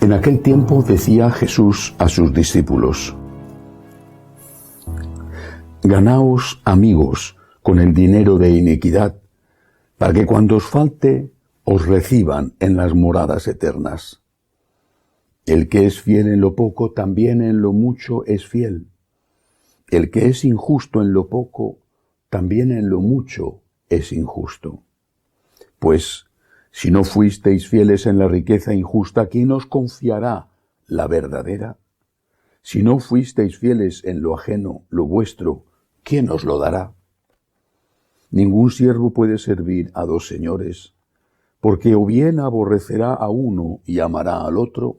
En aquel tiempo decía Jesús a sus discípulos: Ganaos amigos con el dinero de iniquidad, para que cuando os falte os reciban en las moradas eternas. El que es fiel en lo poco, también en lo mucho es fiel. El que es injusto en lo poco, también en lo mucho es injusto. Pues, si no fuisteis fieles en la riqueza injusta, ¿quién os confiará la verdadera? Si no fuisteis fieles en lo ajeno, lo vuestro, ¿quién os lo dará? Ningún siervo puede servir a dos señores, porque o bien aborrecerá a uno y amará al otro,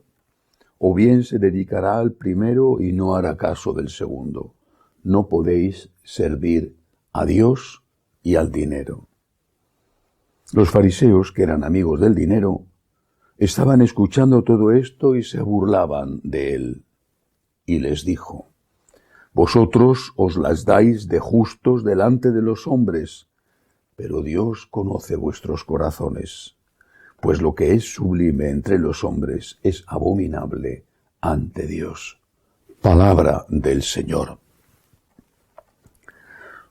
o bien se dedicará al primero y no hará caso del segundo. No podéis servir a Dios y al dinero. Los fariseos, que eran amigos del dinero, estaban escuchando todo esto y se burlaban de él. Y les dijo: Vosotros os las dais de justos delante de los hombres, pero Dios conoce vuestros corazones, pues lo que es sublime entre los hombres es abominable ante Dios. Palabra del Señor.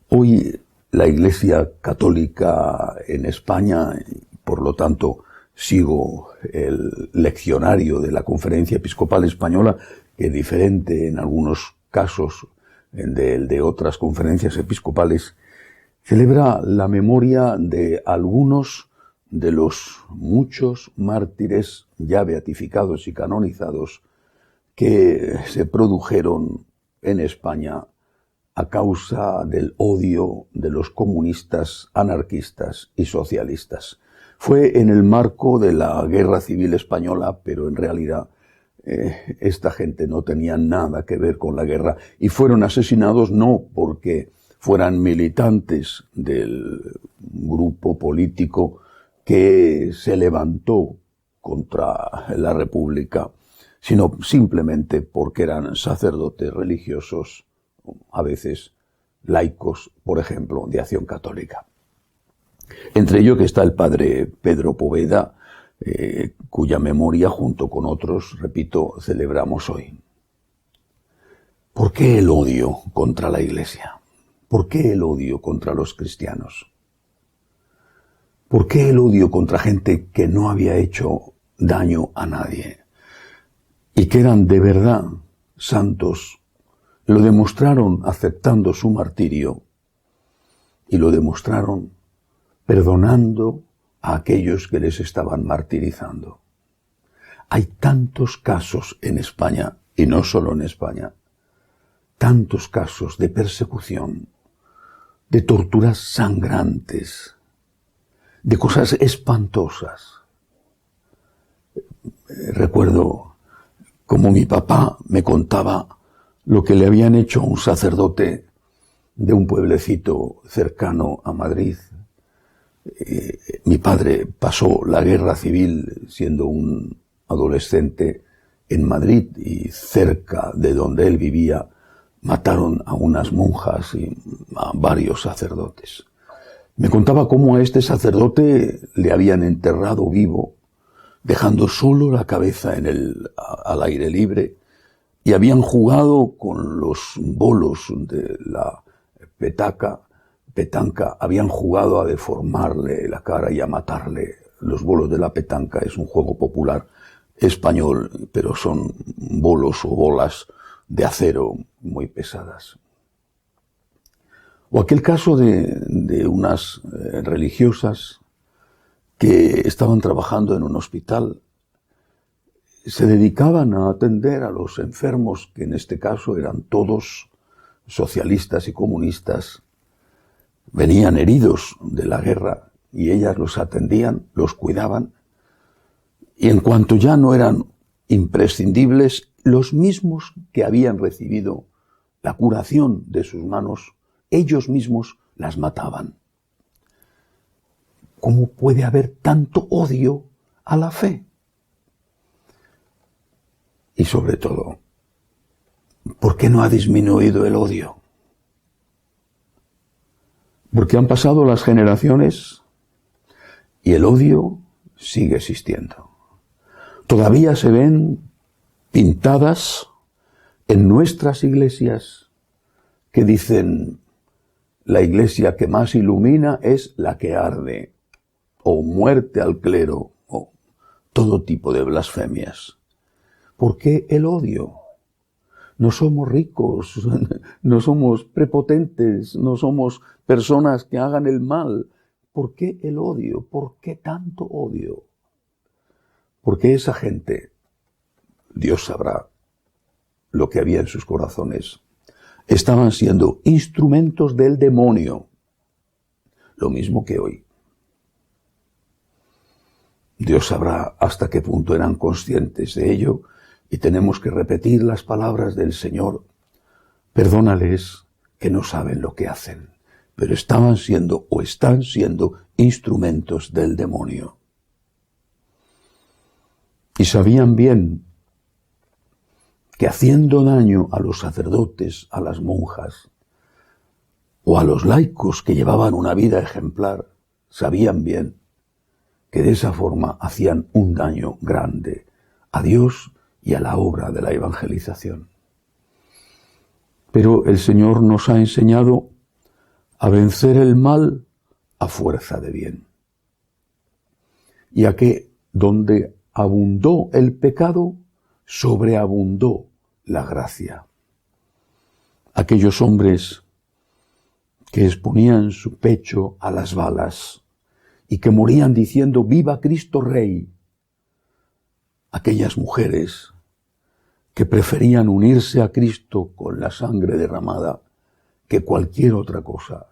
Hoy la Iglesia Católica en España, por lo tanto sigo el leccionario de la Conferencia Episcopal Española, que es diferente en algunos casos de otras conferencias episcopales, celebra la memoria de algunos de los muchos mártires ya beatificados y canonizados que se produjeron en España a causa del odio de los comunistas, anarquistas y socialistas. Fue en el marco de la Guerra Civil Española, pero en realidad esta gente no tenía nada que ver con la guerra y fueron asesinados no porque fueran militantes del grupo político que se levantó contra la República, sino simplemente porque eran sacerdotes religiosos, a veces laicos, por ejemplo, de Acción Católica. Entre ellos que está el padre Pedro Poveda, cuya memoria, junto con otros, repito, celebramos hoy. ¿Por qué el odio contra la Iglesia? ¿Por qué el odio contra los cristianos? ¿Por qué el odio contra gente que no había hecho daño a nadie y que eran de verdad santos? Lo demostraron aceptando su martirio y lo demostraron perdonando a aquellos que les estaban martirizando. Hay tantos casos en España, y no solo en España, tantos casos de persecución, de torturas sangrantes, de cosas espantosas. Recuerdo cómo mi papá me contaba lo que le habían hecho a un sacerdote de un pueblecito cercano a Madrid. Mi padre pasó la guerra civil siendo un adolescente en Madrid y cerca de donde él vivía mataron a unas monjas y a varios sacerdotes. Me contaba cómo a este sacerdote le habían enterrado vivo, dejando solo la cabeza al aire libre, y habían jugado con los bolos de la petanca, habían jugado a deformarle la cara y a matarle. Los bolos de la petanca es un juego popular español, pero son bolos o bolas de acero muy pesadas. O aquel caso de unas religiosas que estaban trabajando en un hospital, se dedicaban a atender a los enfermos, que en este caso eran todos socialistas y comunistas, venían heridos de la guerra y ellas los atendían, los cuidaban, y en cuanto ya no eran imprescindibles, los mismos que habían recibido la curación de sus manos, ellos mismos las mataban. ¿Cómo puede haber tanto odio a la fe? Y sobre todo, ¿por qué no ha disminuido el odio? Porque han pasado las generaciones y el odio sigue existiendo. Todavía se ven pintadas en nuestras iglesias que dicen: la iglesia que más ilumina es la que arde, o muerte al clero, o todo tipo de blasfemias. ¿Por qué el odio? No somos ricos, no somos prepotentes, no somos personas que hagan el mal. ¿Por qué el odio? ¿Por qué tanto odio? Porque esa gente, Dios sabrá lo que había en sus corazones, estaban siendo instrumentos del demonio, lo mismo que hoy. Dios sabrá hasta qué punto eran conscientes de ello, y tenemos que repetir las palabras del Señor: perdónales, que no saben lo que hacen. Pero estaban siendo o están siendo instrumentos del demonio. Y sabían bien que haciendo daño a los sacerdotes, a las monjas o a los laicos que llevaban una vida ejemplar, sabían bien que de esa forma hacían un daño grande a Dios y a la obra de la evangelización. Pero el Señor nos ha enseñado a vencer el mal a fuerza de bien. Y a que donde abundó el pecado, sobreabundó la gracia. Aquellos hombres que exponían su pecho a las balas y que morían diciendo: ¡Viva Cristo Rey! Aquellas mujeres que preferían unirse a Cristo con la sangre derramada que cualquier otra cosa.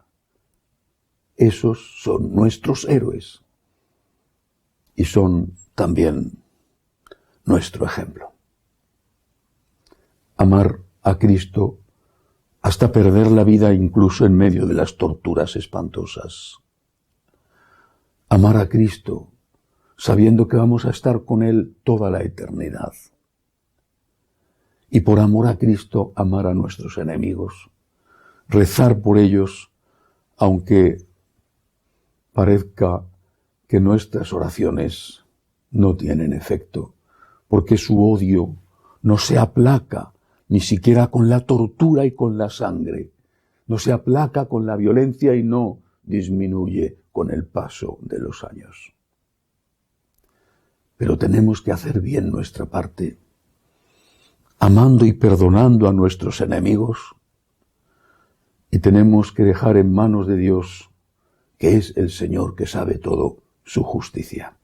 Esos son nuestros héroes y son también nuestro ejemplo. Amar a Cristo hasta perder la vida incluso en medio de las torturas espantosas. Amar a Cristo sabiendo que vamos a estar con Él toda la eternidad. Y por amor a Cristo, amar a nuestros enemigos, rezar por ellos, aunque parezca que nuestras oraciones no tienen efecto, porque su odio no se aplaca ni siquiera con la tortura y con la sangre, no se aplaca con la violencia y no disminuye con el paso de los años. Pero tenemos que hacer bien nuestra parte, amando y perdonando a nuestros enemigos, y tenemos que dejar en manos de Dios, que es el Señor que sabe todo, su justicia.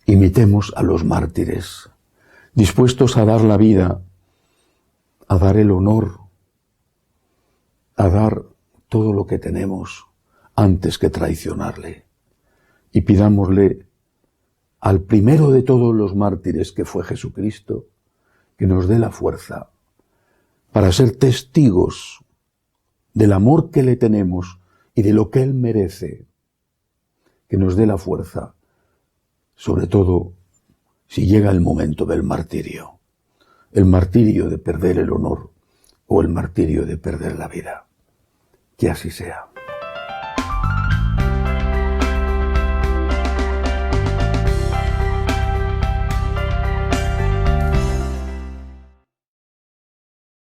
Imitemos a los mártires, dispuestos a dar la vida, a dar el honor, a dar todo lo que tenemos antes que traicionarle. Y pidámosle al primero de todos los mártires, que fue Jesucristo, que nos dé la fuerza para ser testigos del amor que le tenemos y de lo que Él merece, que nos dé la fuerza, sobre todo si llega el momento del martirio, el martirio de perder el honor o el martirio de perder la vida. Que así sea.